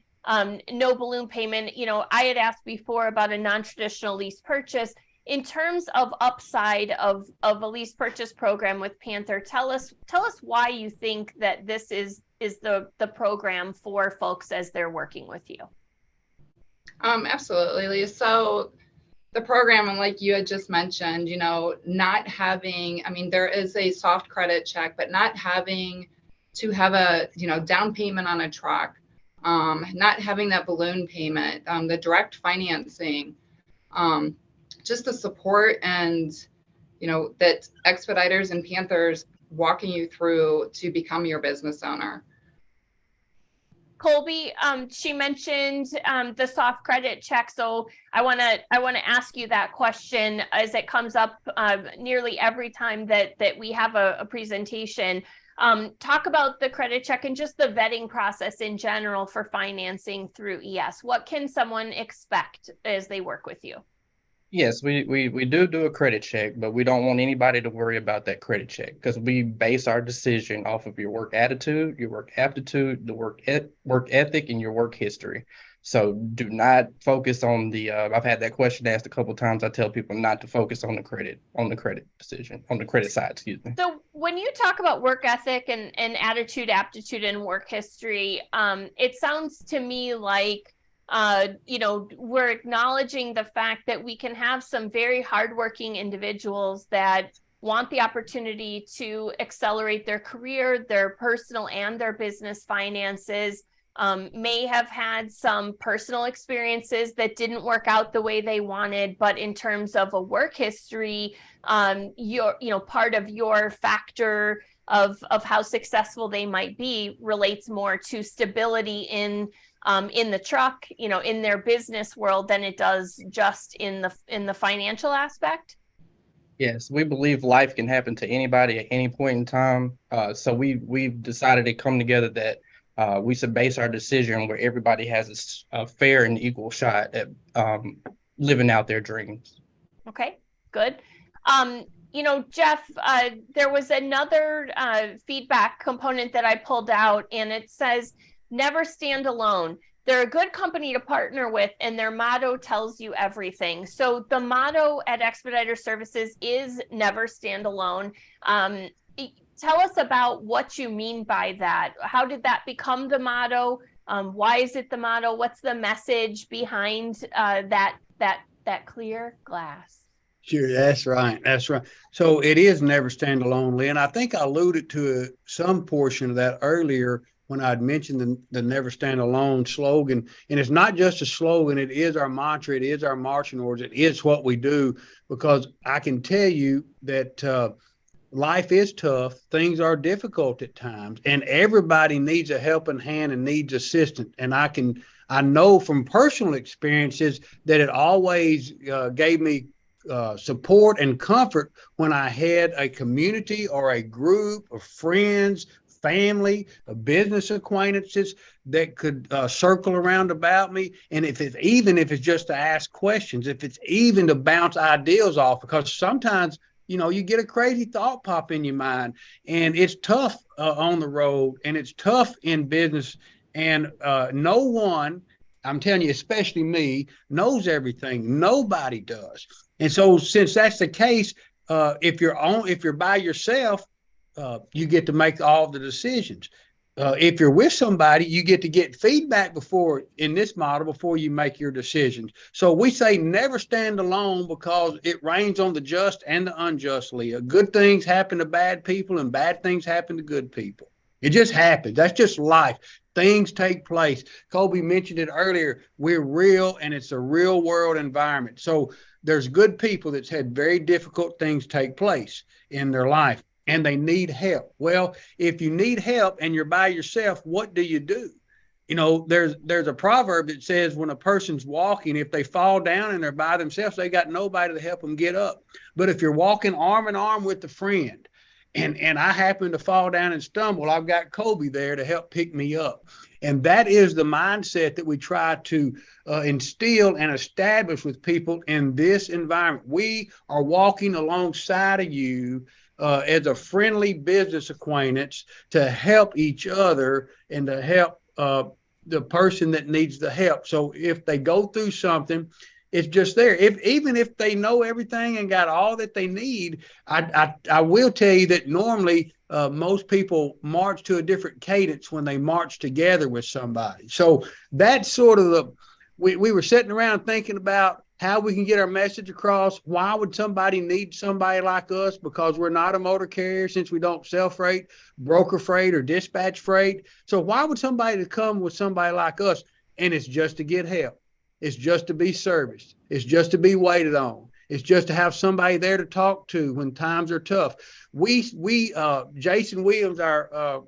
Speaker 1: no balloon payment. I had asked before about a non-traditional lease purchase. In terms of upside of a lease purchase program with Panther, tell us why you think that this is the program for folks as they're working with you.
Speaker 5: Absolutely, Lee. So the program, and like you had just mentioned, not having, there is a soft credit check, but not having to have a, down payment on a truck, not having that balloon payment, the direct financing, just the support and, that Expeditors and Panthers walking you through to become your business owner.
Speaker 1: Colby, she mentioned the soft credit check, so I want to ask you that question as it comes up nearly every time that we have a presentation. Talk about the credit check and just the vetting process in general for financing through ES. What can someone expect as they work with you?
Speaker 3: Yes, we do a credit check, but we don't want anybody to worry about that credit check because we base our decision off of your work attitude, your work aptitude, the work ethic, and your work history. So do not focus on the. I've had that question asked a couple of times. I tell people not to focus on the credit decision, on the credit side. Excuse me.
Speaker 1: So when you talk about work ethic and attitude, aptitude, and work history, it sounds to me like we're acknowledging the fact that we can have some very hardworking individuals that want the opportunity to accelerate their career, their personal and their business finances, may have had some personal experiences that didn't work out the way they wanted, but in terms of a work history, part of your factor of how successful they might be relates more to stability in the truck, in their business world than it does just in the financial aspect?
Speaker 3: Yes, we believe life can happen to anybody at any point in time. So we've decided to come together that we should base our decision where everybody has a fair and equal shot at living out their dreams.
Speaker 1: Okay, good. Jeff, there was another feedback component that I pulled out, and it says, never stand alone. They're a good company to partner with, and their motto tells you everything. So the motto at Expediter Services is never stand alone. Tell us about what you mean by that. How did that become the motto? Why is it the motto? What's the message behind that clear glass?
Speaker 2: Sure, that's right. That's right. So it is never stand alone, Lynn. I think I alluded to some portion of that earlier when I'd mentioned the Never Stand Alone slogan. And it's not just a slogan, it is our mantra, it is our marching orders, it is what we do, because I can tell you that life is tough, things are difficult at times, and everybody needs a helping hand and needs assistance. And I know from personal experiences that it always gave me support and comfort when I had a community or a group of friends, family, business acquaintances that could circle around about me. And if it's just to ask questions, if it's even to bounce ideas off, because sometimes, you get a crazy thought pop in your mind, and it's tough on the road, and it's tough in business. And no one, I'm telling you, especially me, knows everything. Nobody does. And so since that's the case, if you're by yourself, you get to make all the decisions. If you're with somebody, you get to get feedback in this model before you make your decisions. So we say never stand alone, because it rains on the just and the unjust, Leah. Good things happen to bad people and bad things happen to good people. It just happens. That's just life. Things take place. Colby mentioned it earlier. We're real, and it's a real world environment. So there's good people that's had very difficult things take place in their life, and they need help. Well, if you need help and you're by yourself, what do? There's a proverb that says when a person's walking, if they fall down and they're by themselves, they got nobody to help them get up. But if you're walking arm in arm with a friend, and I happen to fall down and stumble, I've got Colby there to help pick me up. And that is the mindset that we try to instill and establish with people in this environment. We are walking alongside of you as a friendly business acquaintance to help each other and to help the person that needs the help. So if they go through something, it's just there. Even if they know everything and got all that they need, I will tell you that normally most people march to a different cadence when they march together with somebody. So that's sort of we were sitting around thinking about how we can get our message across. Why would somebody need somebody like us? Because we're not a motor carrier, since we don't sell freight, broker freight, or dispatch freight. So why would somebody come with somebody like us? And it's just to get help. It's just to be serviced. It's just to be waited on. It's just to have somebody there to talk to when times are tough. Jason Williams,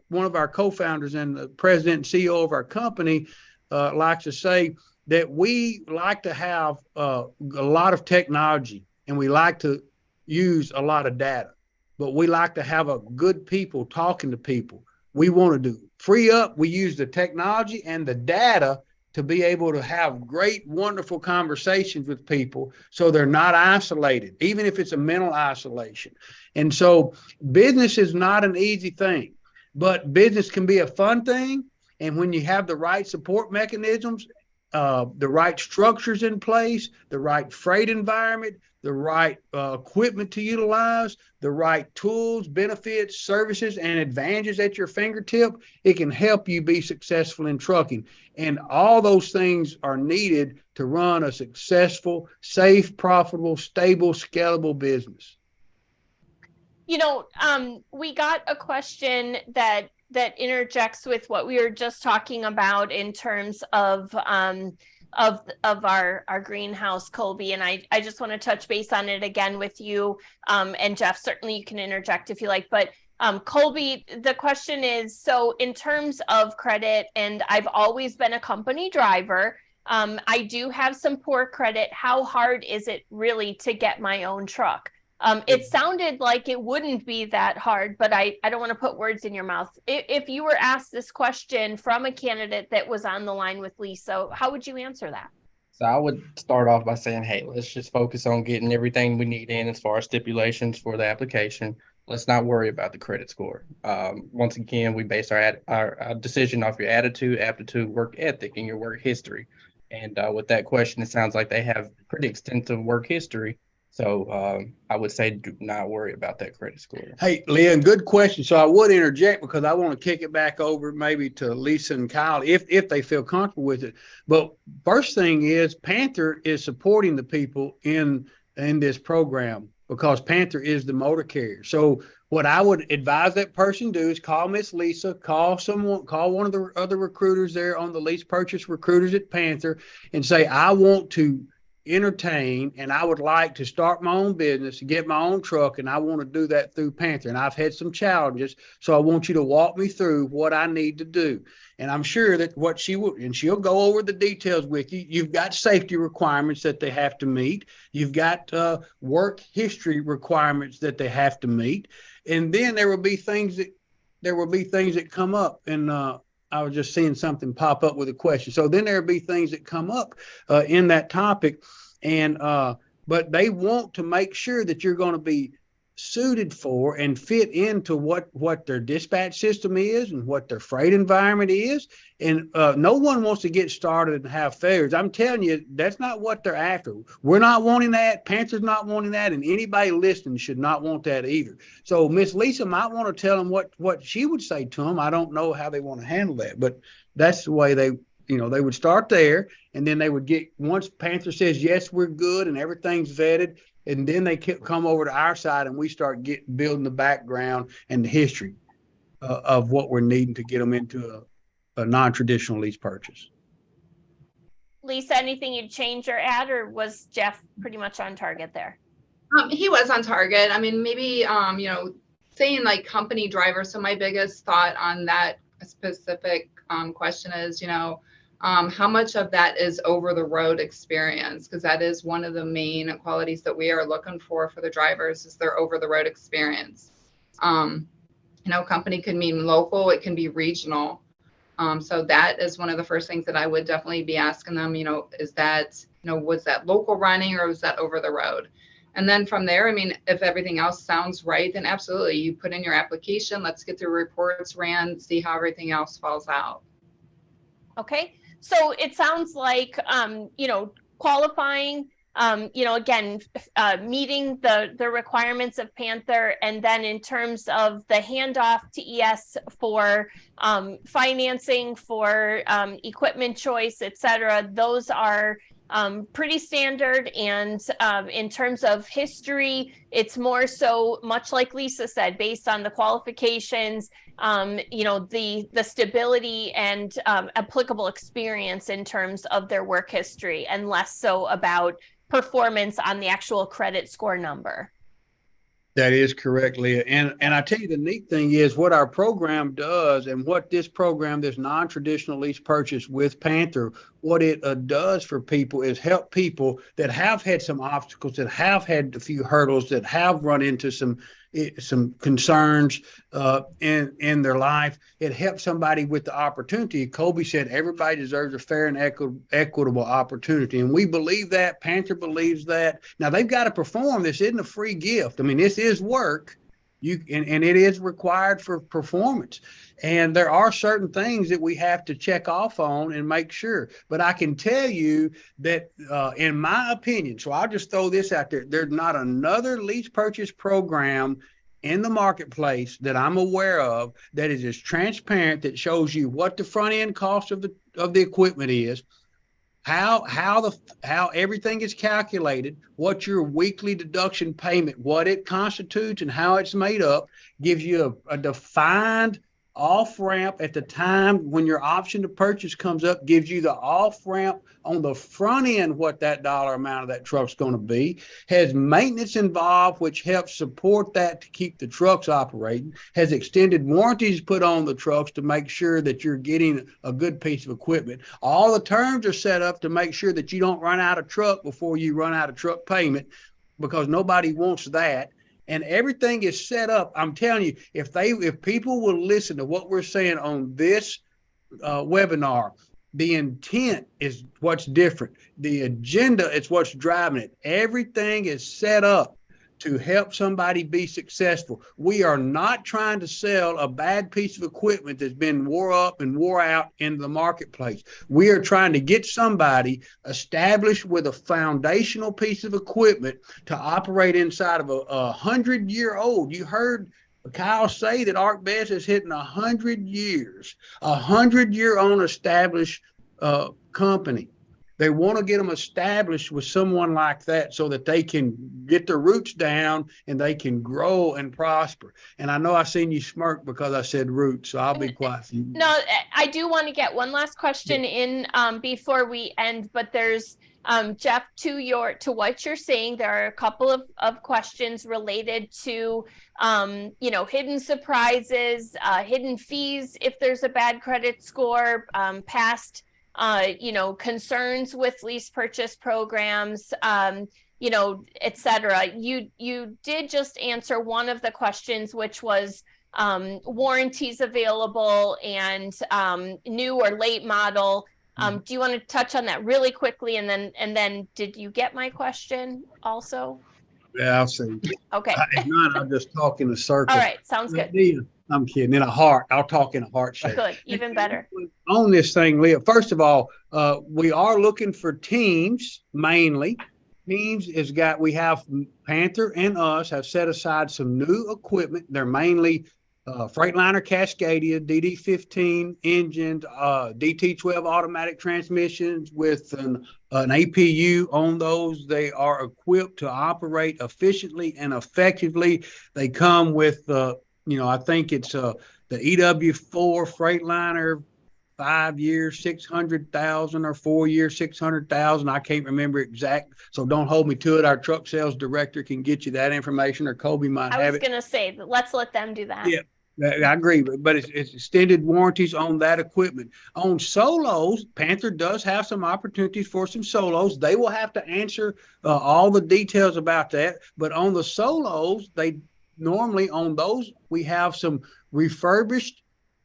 Speaker 2: one of our co-founders and the president and CEO of our company, likes to say that we like to have a lot of technology, and we like to use a lot of data, but we like to have a good people talking to people. We want to free up. We use the technology and the data to be able to have great, wonderful conversations with people so they're not isolated, even if it's a mental isolation. And so business is not an easy thing, but business can be a fun thing. And when you have the right support mechanisms, the right structures in place, the right freight environment, the right equipment to utilize, the right tools, benefits, services, and advantages at your fingertip, it can help you be successful in trucking. And all those things are needed to run a successful, safe, profitable, stable, scalable business.
Speaker 1: We got a question that interjects with what we were just talking about in terms of our greenhouse, Colby, and I just want to touch base on it again with you, and Jeff, certainly you can interject if you like, but Colby, the question is, so in terms of credit, and I've always been a company driver, I do have some poor credit. How hard is it really to get my own truck? It sounded like it wouldn't be that hard, but I don't want to put words in your mouth. If you were asked this question from a candidate that was on the line with Lisa, how would you answer that?
Speaker 3: So I would start off by saying, hey, let's just focus on getting everything we need in as far as stipulations for the application. Let's not worry about the credit score. Once again, we base our decision off your attitude, aptitude, work ethic, and your work history. And with that question, it sounds like they have pretty extensive work history. So I would say do not worry about that credit score.
Speaker 2: Hey, Leah, good question. So I would interject because I want to kick it back over maybe to Lisa and Kyle if they feel comfortable with it. But first thing is Panther is supporting the people in this program. because Panther is the motor carrier. So what I would advise that person do is call Miss Lisa, call one of the other recruiters there on the lease purchase recruiters at Panther, and say, I want to entertain and I would like to start my own business and get my own truck, and I want to do that through Panther. And I've had some challenges, so I want you to walk me through what I need to do. And I'm sure that what she will, and she'll go over the details with you. You've got safety requirements that they have to meet. You've got work history requirements that they have to meet. And then there will be things that come up. And I was just seeing something pop up with a question. So then there'll be things that come up in that topic. And but they want to make sure that you're going to be suited for and fit into what their dispatch system is and what their freight environment is. And no one wants to get started and have failures. I'm telling you, that's not what they're after. We're not wanting that. Panther's not wanting that. And anybody listening should not want that either. So Miss Lisa might want to tell them what she would say to them. I don't know how they want to handle that, but that's the way they would start there. And then they would get, once Panther says, yes, we're good and everything's vetted, and then they come over to our side and we start building the background and the history of what we're needing to get them into a non-traditional lease purchase.
Speaker 1: Lisa, anything you'd change or add, or was Jeff pretty much on target there?
Speaker 5: He was on target. I mean, maybe, saying like company driver. So my biggest thought on that specific question is, how much of that is over the road experience? Because that is one of the main qualities that we are looking for the drivers, is their over the road experience. Company could mean local, it can be regional. So that is one of the first things that I would definitely be asking them, is that, was that local running or was that over the road? And then from there, I mean, if everything else sounds right, then absolutely, you put in your application, let's get the reports ran, see how everything else falls out.
Speaker 1: Okay. So it sounds like, qualifying, again, meeting the requirements of Panther. And then in terms of the handoff to ES for financing, for equipment choice, et cetera, those are pretty standard. And in terms of history, it's more so, much like Lisa said, based on the qualifications, the stability and applicable experience in terms of their work history, and less so about performance on the actual credit score number.
Speaker 2: That is correct, Leah. And I tell you, the neat thing is what our program does, and what this program, this non-traditional lease purchase with Panther, what it does for people is help people that have had some obstacles, that have had a few hurdles, that have run into some concerns in their life. It helps somebody with the opportunity. Colby said everybody deserves a fair and equitable opportunity, and we believe that. Panther believes that. Now, they've got to perform. This isn't a free gift. I mean, this is work. And it is required for performance. And there are certain things that we have to check off on and make sure. But I can tell you that, in my opinion, so I'll just throw this out there, there's not another lease purchase program in the marketplace that I'm aware of that is as transparent, that shows you what the front end cost of the equipment is, how everything is calculated, what your weekly deduction payment, what it constitutes and how it's made up, gives you a defined off ramp at the time when your option to purchase comes up, gives you the off ramp on the front end, what that dollar amount of that truck's going to be, has maintenance involved, which helps support that to keep the trucks operating, has extended warranties put on the trucks to make sure that you're getting a good piece of equipment. All the terms are set up to make sure that you don't run out of truck before you run out of truck payment, because nobody wants that. And everything is set up. I'm telling you, if people will listen to what we're saying on this webinar, the intent is what's different. The agenda is what's driving it. Everything is set up to help somebody be successful. We are not trying to sell a bad piece of equipment that's been wore up and wore out in the marketplace. We are trying to get somebody established with a foundational piece of equipment to operate inside of a 100-year-old. You heard Kyle say that ArcBest is hitting 100 years, 100-year-old established company. they want to get them established with someone like that so that they can get their roots down and they can grow and prosper. And I know I seen you smirk because I said roots, so I'll be quiet.
Speaker 1: No, I do want to get one last question in before we end, but there's Jeff, to what you're saying, there are a couple of questions related to hidden surprises, hidden fees if there's a bad credit score, past concerns with lease purchase programs, et cetera. You did just answer one of the questions, which was warranties available and new or late model. Do you want to touch on that really quickly? And then did you get my question also?
Speaker 2: Yeah, I'll see.
Speaker 1: Okay.
Speaker 2: If not, I'll just talk in a circle.
Speaker 1: All right. Sounds good.
Speaker 2: I'm kidding. In a heart. I'll talk in a heart shape.
Speaker 1: Good. Even better.
Speaker 2: On this thing, Leah, first of all, we are looking for teams mainly. Teams we have Panther and us have set aside some new equipment. They're mainly Freightliner Cascadia, DD15 engines, DT12 automatic transmissions with an APU on those. They are equipped to operate efficiently and effectively. They come with, I think it's the EW4 Freightliner, 5 years, 600,000 or 4 years, 600,000. I can't remember exact. So don't hold me to it. Our truck sales director can get you that information, or Colby might have it.
Speaker 1: I was going to say, let's let them do that.
Speaker 2: Yeah. I agree, but it's extended warranties on that equipment. On solos, Panther does have some opportunities for some solos. They will have to answer all the details about that. But on the solos, on those, we have some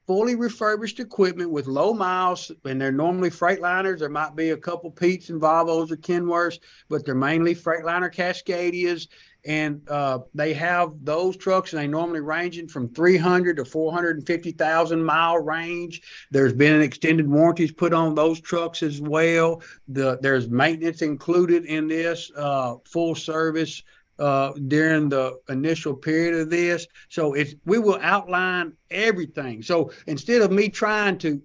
Speaker 2: fully refurbished equipment with low miles, and they're normally Freightliners. There might be a couple Pete's and Volvos or Kenworths, but they're mainly Freightliner Cascadias. And they have those trucks, and they normally ranging from 300 to 450,000 mile range. There's been extended warranties put on those trucks as well. There's maintenance included in this full service during the initial period of this. So we will outline everything. So instead of me trying to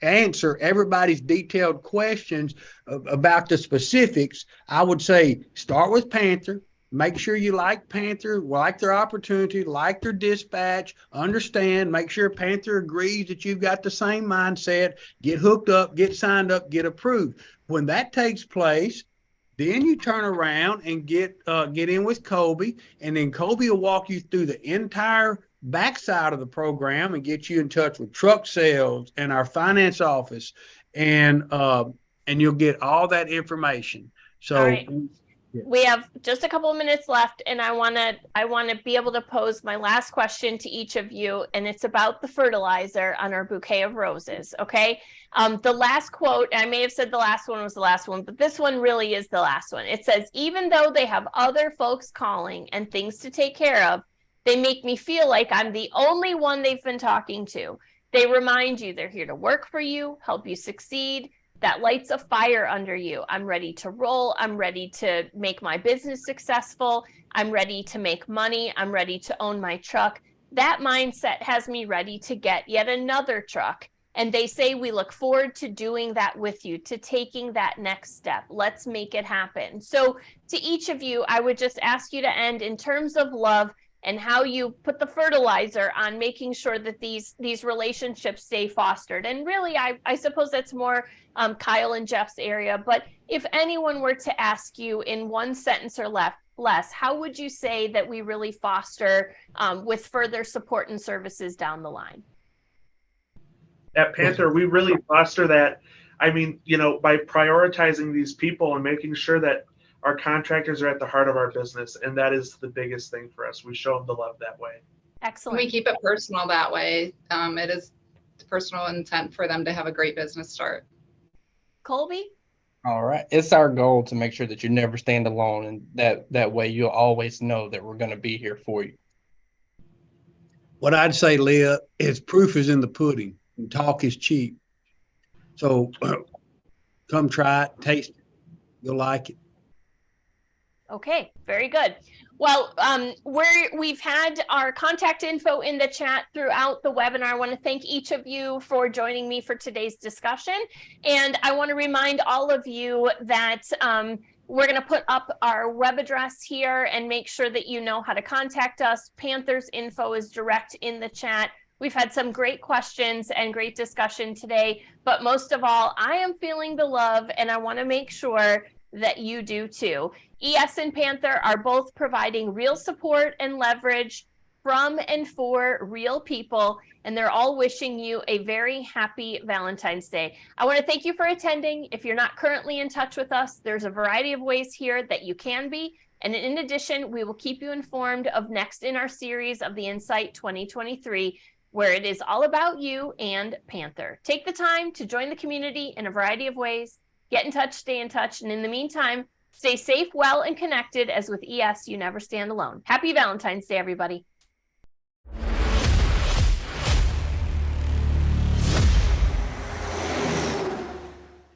Speaker 2: answer everybody's detailed questions about the specifics, I would say start with Panther. Make sure you like Panther, like their opportunity, like their dispatch, understand, make sure Panther agrees that you've got the same mindset, get hooked up, get signed up, get approved. When that takes place, then you turn around and get in with Colby, and then Colby will walk you through the entire backside of the program and get you in touch with truck sales and our finance office, and you'll get all that information. So.
Speaker 1: All right. We have just a couple of minutes left, and I want to be able to pose my last question to each of you, and it's about the fertilizer on our bouquet of roses. Okay. The last quote, I may have said the last one was the last one, but this one really is the last one. It says, even though they have other folks calling and things to take care of, they make me feel like I'm the only one they've been talking to. They remind you they're here to work for you, help you succeed. That lights a fire under you. I'm ready to roll. I'm ready to make my business successful. I'm ready to make money. I'm ready to own my truck. That mindset has me ready to get yet another truck. And they say, we look forward to doing that with you, to taking that next step. Let's make it happen. So to each of you, I would just ask you to end in terms of love and how you put the fertilizer on making sure that these relationships stay fostered. And really, I suppose that's more Kyle and Jeff's area. But if anyone were to ask you in one sentence or less, how would you say that we really foster with further support and services down the line?
Speaker 4: At Panther, we really foster that. I mean, by prioritizing these people and making sure that our contractors are at the heart of our business, and that is the biggest thing for us. We show them the love that way.
Speaker 1: Excellent.
Speaker 5: We keep it personal that way. It is personal intent for them to have a great business start.
Speaker 1: Colby?
Speaker 3: All right. It's our goal to make sure that you never stand alone, and that way you'll always know that we're going to be here for you.
Speaker 2: What I'd say, Leah, is proof is in the pudding and talk is cheap. So come try it, taste it. You'll like it.
Speaker 1: Okay, very good. Well, we've had our contact info in the chat throughout the webinar. I want to thank each of you for joining me for today's discussion. And I want to remind all of you that we're going to put up our web address here and make sure that you know how to contact us. Panther's info is direct in the chat. We've had some great questions and great discussion today, but most of all, I am feeling the love and I want to make sure that you do too. ES and Panther are both providing real support and leverage from and for real people, and they're all wishing you a very happy Valentine's Day. I want to thank you for attending. If you're not currently in touch with us, there's a variety of ways here that you can be. And in addition, we will keep you informed of next in our series of the Insight 2023, where it is all about you and Panther. Take the time to join the community in a variety of ways. Get in touch, stay in touch, and in the meantime, stay safe, well, and connected, as with ES, you never stand alone. Happy Valentine's Day, everybody.